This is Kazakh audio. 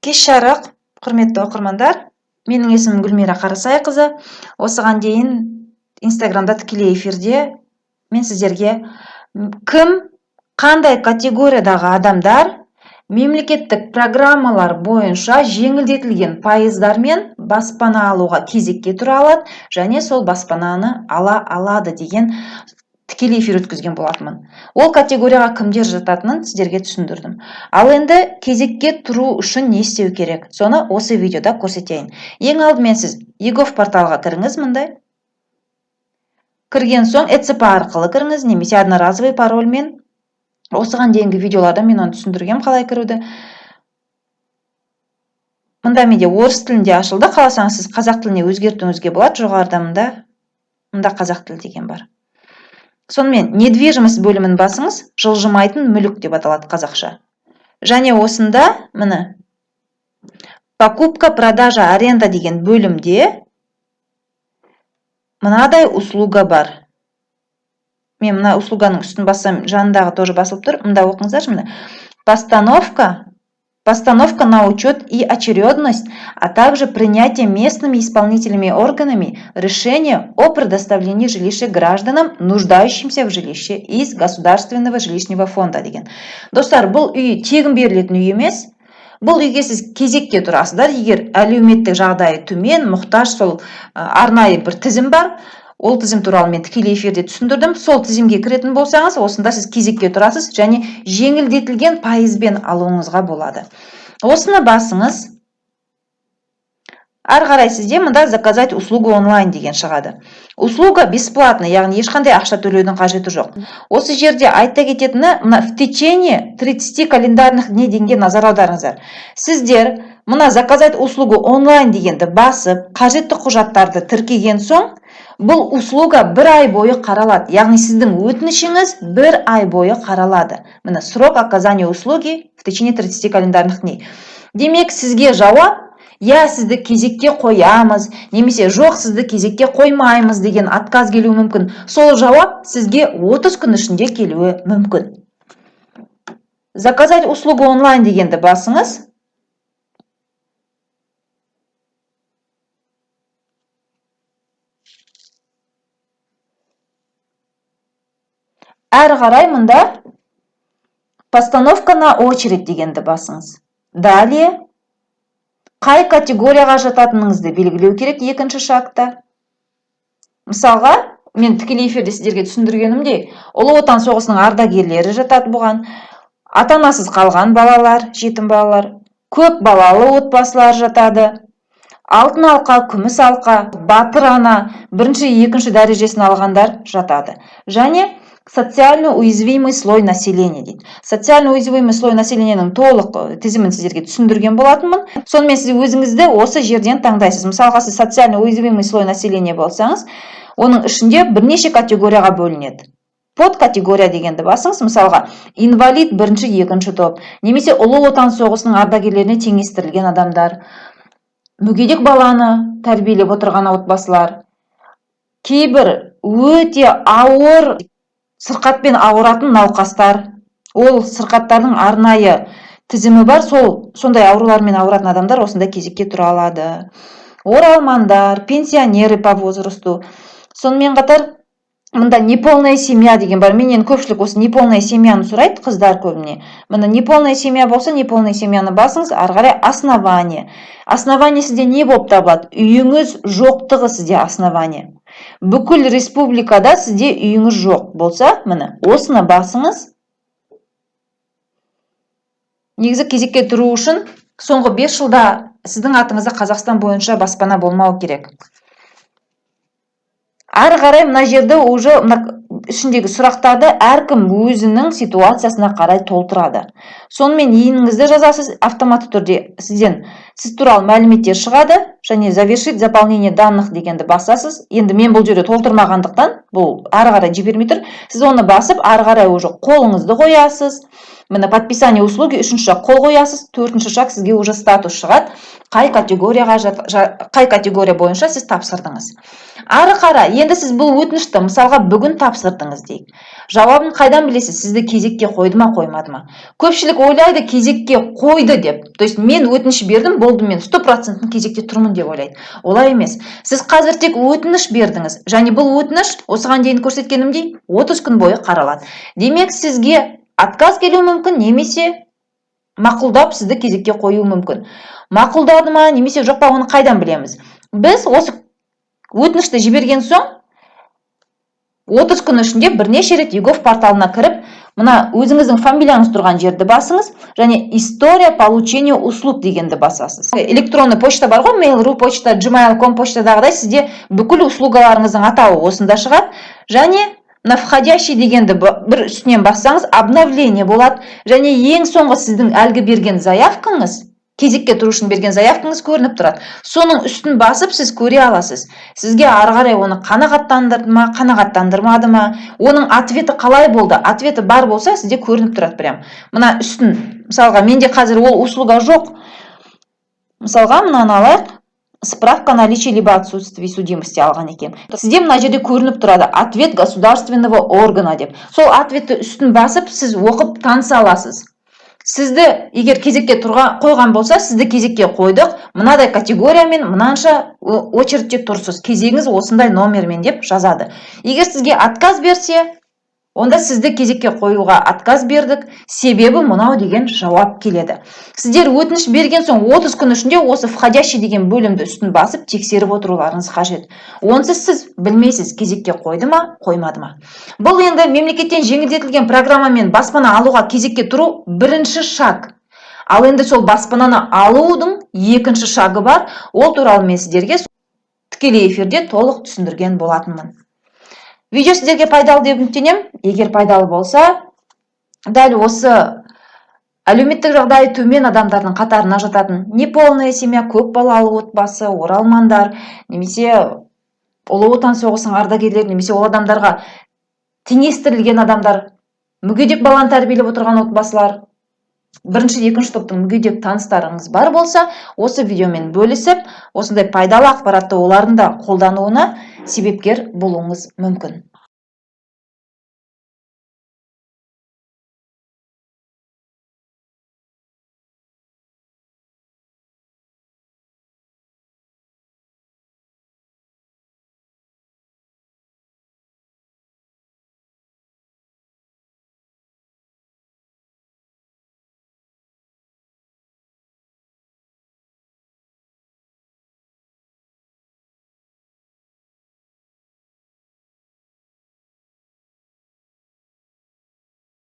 Кеш жарық, құрметті оқырмандар. Менің есімім Гүлмира Қарасайқызы. Осыған дейін Инстаграмда тікелей эфирде мен сіздерге кім, қандай категориядағы адамдар мемлекеттік программалар бойынша жеңілдетілген пайыздармен баспана алуға кезекке тұра алады және сол баспананы ала алады деген тікелей эфир өткізген болатынмын. Ол категорияға кімдер жататынын сіздерге түсіндірдім. Ал енді кезекке тұру үшін не істеу керек? Соны осы видеода көрсетейін. Ең алдымен сіз егов порталға кіріңіз мындай. Кірген соң ECP арқылы кіріңіз, немесе одноразовый парольмен. Осыған дейінгі видеоларда мен оны түсіндіргем қалай кіруді. Мында менде орыс тілінде ашылды. Қаласаңыз сіз қазақ тіліне өзгертуіңізге болады. Жоғарыда мында қазақ тілі деген бар. Сонымен недвижимость бөлімін басыңыз, жылжымайтын мүлік деп аталады қазақша. Және осында міне покупка, продажа, аренда деген бөлімде мынадай услуга бар. Мен мына услуганың үстін бассам, жанындағы тоже басылып тұр. Мында оқыңыздаршы міне. Постановка на учет и очередность, а также принятие местными исполнительными органами решения о предоставлении жилища гражданам, нуждающимся в жилище из государственного жилищного фонда деген. Достар, бұл үй тегін берілетін үй емес. Бұл үйге сіз кезекке тұрасыздар. Егер әлеуметтік жағдайы төмен, мұқтаж, сол арнайы бір тізім бар. Ол тізім туралы мен тікелей эфирде түсіндірдім. Сол тізімге кіретін болсаңыз, осында сіз кезекке тұрасыз және жеңілдетілген пайызбен алуыңызға болады. Осыны басыңыз. Ары қарай сізде мында заказать услугу онлайн деген шығады. Услуга бесплатно, яғни ешқандай ақша төлеудің қажеті жоқ. Осы жерде айта кететіні, в течение 30 календарных дней дегенге назар аударыңыздар. Сіздер мына заказать услугу онлайн дегенді басып, қажетті құжаттарды тіркеген соң, бұл услуга бір ай бойы қаралады. Яғни сіздің өтінішіңіз бір ай бойы қаралады. Міне срок оказания услуги в течение 30 календарных дней. Демек сізге жауап, я сізді кезекке қоямыз, немесе жоқ сізді кезекке қоймаймыз деген отказ келуі мүмкін. Сол жауап сізге 30 күн ішінде келуі мүмкін. Заказать услугу онлайн дегенді басыңыз. Әрі қарай мында постановка на очередь дегенді басыңыз. Далее қай категорияға жататыныңызды белгілеу керек екінші шагта. Мысалға, мен тікелей эфирде сіздерге түсіндіргенімдей, Ұлы Отан соғысының ардагерлері жатады бұған. Ата-анасыз қалған балалар, жетім балалар, көп балалы отбасылар жатады. Алтын алқа, күміс алқа, батыр ана, бірінші, екінші дәрежесін алғандар жатады. Және социально уязвимый слой населения дейді. Социально уязвимый слой населениенің толық тізімін сіздерге түсіндірген болатынмын. Сонымен сіз өзіңізді осы жерден таңдайсыз. Мысалға, сіз социально уязвимый слой населения болсаңыз, оның ішінде бірнеше категорияға бөлінеді. Под категория дегенді басыңыз. Мысалға, инвалид бірінші, екінші топ, немесе Ұлы Отан соғысының ардагерлеріне теңестірілген адамдар, мүгедек баланы тәрбиелеп отырған отбасылар, кейбір өте ауыр сырқатпен ауыратын науқастар, ол сырқаттардың арнайы тізімі бар, сондай аурулармен ауыратын адамдар осында кезекке тұра алады. Оралмандар, пенсионеры по возрасту. Сонымен қатар мында неполная семья деген бар. Менен көпшілік осы неполная семьяны сұрайды, қыздар көбіне. Мында неполная семья болса, неполная семьяны басыңыз, ары қарай основание. Основание сізде не болып табылады? Үйіңіз жоқтығы сізде основание. Бүкіл республикада сізде үйіңіз жоқ болса, міне, осыны басыңыз. Негізі кезекке тұру үшін соңғы 5 жылда сіздің атыңызда Қазақстан бойынша баспана болмау керек. Ары қарай мына жерде уже ішіндегі сұрақтарды әркім өзінің ситуациясына қарай толтырады. Сонымен еніңізді жазасыз, автоматты түрде сіз туралы мәліметтер шығады, және завершить заполнение данных дегенді басасыз. Енді мен бұл жерде толтырмағандықтан, бұл ары қарай жібермей тұр. Сіз оны басып, ары қарай уже қолыңызды қоясыз. міне подписание услуги 3-ші шаг қол қоясыз, 4-ші шаг сізге уже статус шығады. Қай категория бойынша сіз тапсырдыңыз. Ары қара, енді сіз бұл өтінішті мысалға бүгін тапсырдыңыз дейік. Жауабын қайдан білесіз? Сізді кезекке қойды ма, қоймады ма? Көпшілік ойлайды кезекке қойды деп. То есть мен өтініш бердім, болды, мен 100% кезекте тұрмын деп ойлайды. Олай емес. Сіз қазір тек өтініш бердіңіз. Және бұл өтініш осыған дейін көрсеткенімдей 30 күн бойы қаралады. Демек сізге отказ келуі мүмкін, немесе мақұлдап сізді кезекке қою мүмкін. Мақұлдады ма, немесе жоқ па, оны қайдан білеміз? Біз осы өтінішті жіберген соң 30 күн ішінде бірнеше рет егов порталына кіріп, мына өзіңіздің фамилияңыз тұрған жерді басыңыз, және история получения услуг дегенді басасыз. Электронный почта бар ғой, Mail.ru почта, Gmail.com почтадағыдай сізде бүкіл услугаларыңыздың атауы осында шығады, және мына входящий дегенді бір үстінен бассаңыз, обновление болады, және ең соңғы сіздің әлгі берген заявкаңыз, кезекке тұру үшін берген заявкаңыз көрініп тұрады. Соның үстін басып сіз көре аласыз. Сізге ары қарай оны қанағаттандырды ма, қанағаттандырмады ма, оның ответі қалай болды? Ответі бар болса, сізде көрініп тұрады прям. Мына үстін, мысалға, менде қазір ол услуга жоқ. Мысалға, мынаны алайық. Справка наличия либо отсутствия судимости алған екен. Сізде мына жерде көрініп тұрады ответ государственного органа деп. Сол ответті үстін басып, сіз оқып таныса аласыз. Сізді егер кезекке қойған болса, сізді кезекке қойдық, мынадай категориямен, мынанша очередте тұрсыз, кезегіңіз осындай номермен деп жазады. Егер сізге отказ берсе, онда сізді кезекке қоюға отказ бердік, себебі мынау деген жауап келеді. Сіздер өтініш берген соң 30 күн ішінде осы входящий деген бөлімді үстін басып тексеріп отыруларыңыз қажет. Онсыз сіз білмейсіз, кезекке қойды ма, қоймады ма. Бұл енді мемлекеттен жеңілдетілген программамен баспана алуға кезекке тұру бірінші шаг. Ал енді сол баспананы алудың екінші шағы бар. Ол туралы мен сіздерге тікелей эфирде толық түсіндірген болатынмын. Видео сіздерге пайдалы деп үміттенемін. Егер пайдалы болса, дәл осы әлеуметтік жағдайы төмен адамдардың қатарына жататын неполная семья, көп балалы отбасы, оралмандар, немесе ұлы отан соғысының ардагерлері, немесе ол адамдарға теңестірілген адамдар, мүгедек баланы тәрбиелеп отырған отбасылар, бірінші, екінші топтың мүгедек таныстарыңыз бар болса, осы видеомен бөлісіп, осындай пайдалы ақпаратты олардың да қолдануына себепкер болуыңыз мүмкін.